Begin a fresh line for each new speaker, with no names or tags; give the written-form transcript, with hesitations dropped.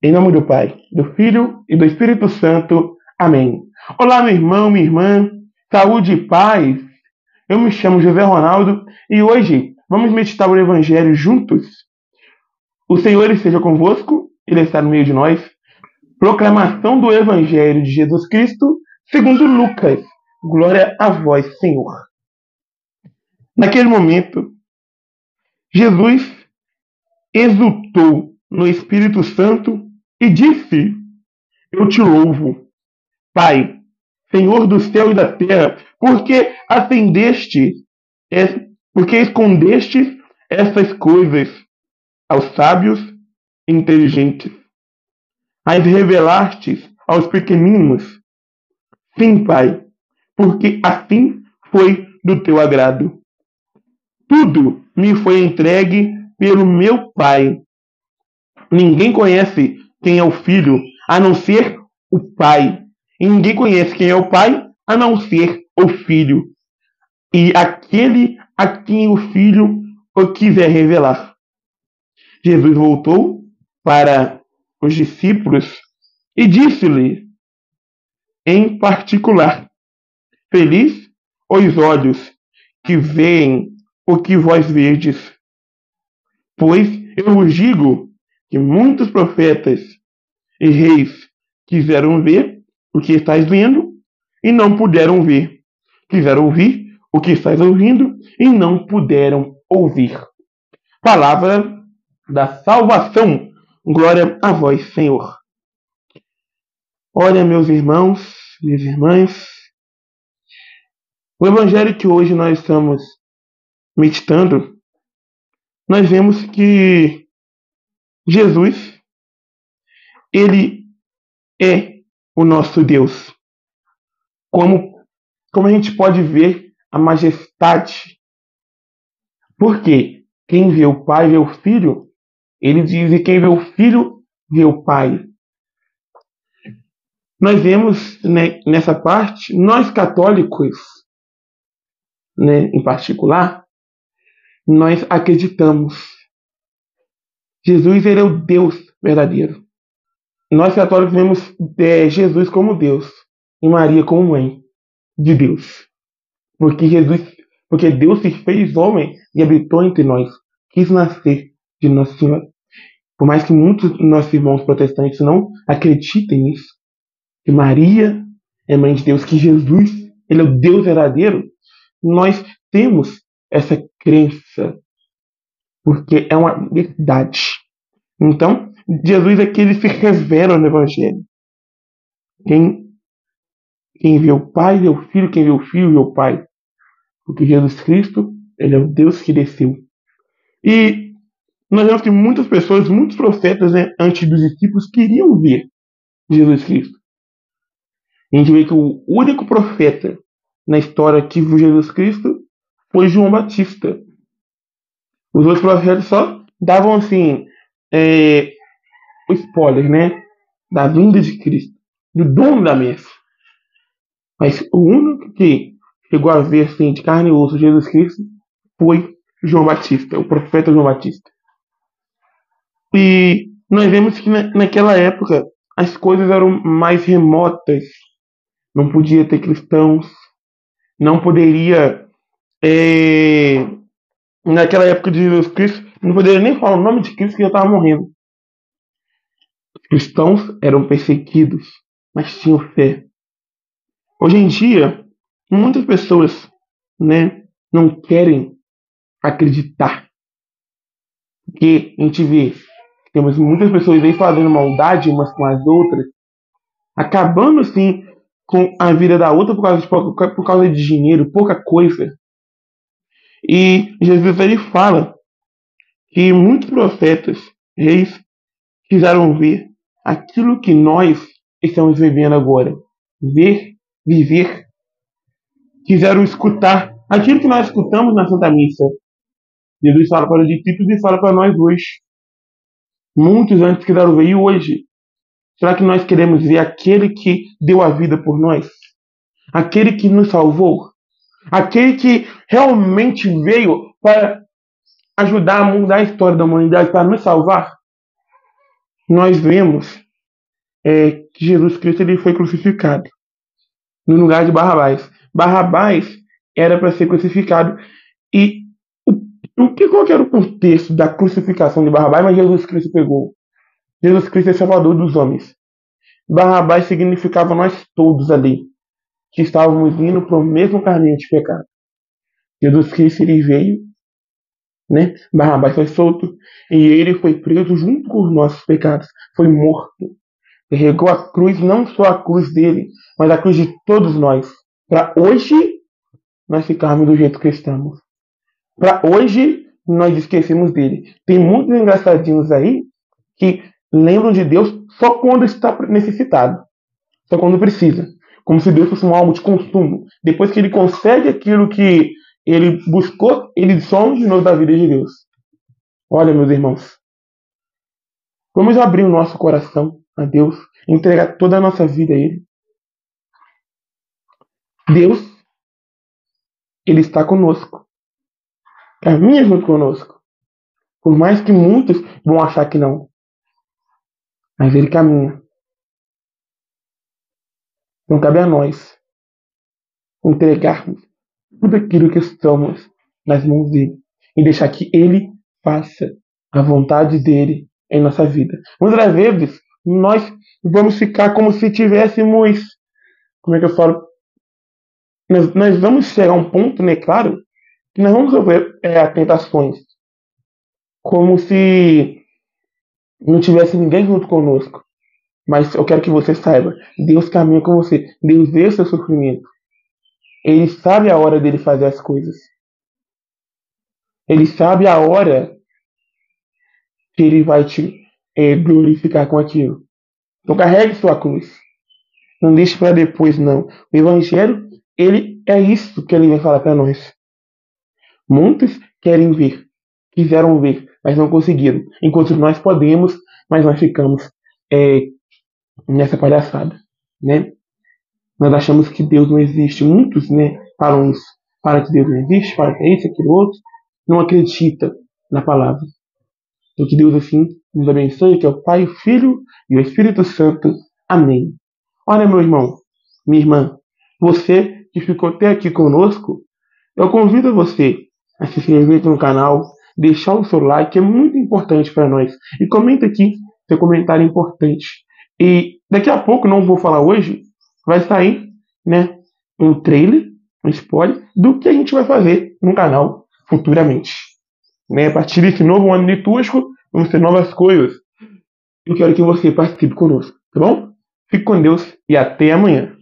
Em nome do Pai, do Filho e do Espírito Santo. Amém. Olá, meu irmão, minha irmã. Saúde e paz. Eu me chamo José Ronaldo e hoje vamos meditar o Evangelho juntos. O Senhor esteja convosco, Ele está no meio de nós. Proclamação do Evangelho de Jesus Cristo segundo Lucas. Glória a vós, Senhor. Naquele momento, Jesus exultou no Espírito Santo e disse: Eu te louvo, Pai, Senhor do céu e da terra, porque porque escondeste essas coisas aos sábios e inteligentes, as revelastes aos pequeninos. Sim, Pai, porque assim foi do teu agrado. Tudo me foi entregue pelo meu Pai. Ninguém conhece quem é o Filho, a não ser o Pai. E ninguém conhece quem é o Pai, a não ser o Filho. E aquele a quem o Filho o quiser revelar. Jesus voltou para os discípulos e disse-lhe, em particular: Feliz os olhos que veem o que vós vedes. Pois eu vos digo que muitos profetas e reis quiseram ver o que estáis vendo e não puderam ver. Quiseram ouvir o que estáis ouvindo e não puderam ouvir. Palavra da salvação. Glória a vós, Senhor. Olha, meus irmãos, minhas irmãs, o evangelho que hoje nós estamos meditando, nós vemos que Jesus, ele é o nosso Deus. Como a gente pode ver a majestade. Porque quem vê o Pai vê o Filho. Ele diz, e quem vê o Filho vê o Pai. Nós vemos, né, nessa parte, nós católicos, né, em particular, nós acreditamos. Jesus, ele é o Deus verdadeiro. Nós católicos vemos Jesus como Deus e Maria como mãe de Deus. Porque Deus se fez homem e habitou entre nós, quis nascer de Nossa Senhora. Por mais que muitos dos nossos irmãos protestantes não acreditem nisso, que Maria é mãe de Deus, que Jesus, ele é o Deus verdadeiro, nós temos essa crença, porque é uma verdade. Então, Jesus é que ele se revela no Evangelho. Quem vê o Pai vê o Filho, quem vê o Filho vê o Pai. Porque Jesus Cristo, ele é o Deus que desceu. E nós vemos que muitas pessoas, muitos profetas, né, antes dos discípulos, queriam ver Jesus Cristo. A gente vê que o único profeta na história que viu Jesus Cristo foi João Batista. Os outros profetas só davam assim o spoiler, né, da vinda de Cristo, do dono da messe. Mas o único que chegou a ver assim, de carne e osso Jesus Cristo foi João Batista, o profeta João Batista. E nós vemos que naquela época as coisas eram mais remotas. Não podia ter cristãos, não poderia, naquela época de Jesus Cristo, não poderia nem falar o nome de Cristo que já estava morrendo. Os cristãos eram perseguidos, mas tinham fé. Hoje em dia, muitas pessoas, né, não querem acreditar. Porque a gente vê que temos muitas pessoas aí fazendo maldade umas com as outras, acabando assim com a vida da outra por causa de dinheiro, pouca coisa. E Jesus ele fala que muitos profetas, reis, quiseram ver aquilo que nós estamos vivendo agora. Ver, viver. Quiseram escutar aquilo que nós escutamos na Santa Missa. Jesus fala para os discípulos e fala para nós hoje. Muitos antes quiseram ver, e hoje? Será que nós queremos ver aquele que deu a vida por nós? Aquele que nos salvou? Aquele que realmente veio para ajudar a mudar a história da humanidade, para nos salvar? nós vemos que Jesus Cristo ele foi crucificado no lugar de Barrabás. Barrabás era para ser crucificado. E qual que era o contexto da crucificação de Barrabás, mas Jesus Cristo pegou? Jesus Cristo é Salvador dos homens. Barrabás significava nós todos ali, que estávamos indo para o mesmo caminho de pecado. Jesus Cristo ele veio, né? Barrabás foi solto e ele foi preso junto com os nossos pecados. Foi morto. Carregou a cruz, não só a cruz dele, mas a cruz de todos nós. Para hoje nós ficarmos do jeito que estamos. Para hoje nós esquecemos dele. Tem muitos engraçadinhos aí que lembram de Deus só quando está necessitado, só quando precisa. Como se Deus fosse um algo de consumo. Depois que ele consegue aquilo que ele buscou, ele some de novo da vida de Deus. Olha, meus irmãos, vamos abrir o nosso coração a Deus, entregar toda a nossa vida a Ele. Deus, Ele está conosco. Caminha junto conosco. Por mais que muitos vão achar que não. Mas Ele caminha. Não cabe a nós entregarmos tudo aquilo que estamos nas mãos dele e deixar que ele faça a vontade dele em nossa vida. Muitas vezes nós vamos ficar como se tivéssemos, como é que eu falo? Nós vamos chegar a um ponto, né, claro, que nós vamos sofrer tentações, como se não tivesse ninguém junto conosco. Mas eu quero que você saiba, Deus caminha com você, Deus vê o seu sofrimento. Ele sabe a hora dele fazer as coisas. Ele sabe a hora que ele vai te glorificar com aquilo. Então carregue sua cruz. Não deixe para depois, não. O Evangelho, ele é isso que ele vem falar para nós. Muitos querem ver, quiseram ver, mas não conseguiram. Enquanto nós podemos, mas nós ficamos nessa palhaçada, né? Nós achamos que Deus não existe. Muitos, né, falam isso. Falam que Deus não existe, falam que é isso, aquilo, outro. Não acredita na palavra. Então que Deus assim nos abençoe, que é o Pai, o Filho e o Espírito Santo. Amém. Olha, meu irmão, minha irmã, você que ficou até aqui conosco, eu convido você a se inscrever aqui no canal, deixar o seu like, é muito importante para nós. E comenta aqui, seu comentário é importante. E daqui a pouco, não vou falar hoje, vai sair, né, um trailer, um spoiler, do que a gente vai fazer no canal futuramente. Né? A partir desse novo ano litúrgico, vamos ter novas coisas. Eu quero que você participe conosco, tá bom? Fique com Deus e até amanhã.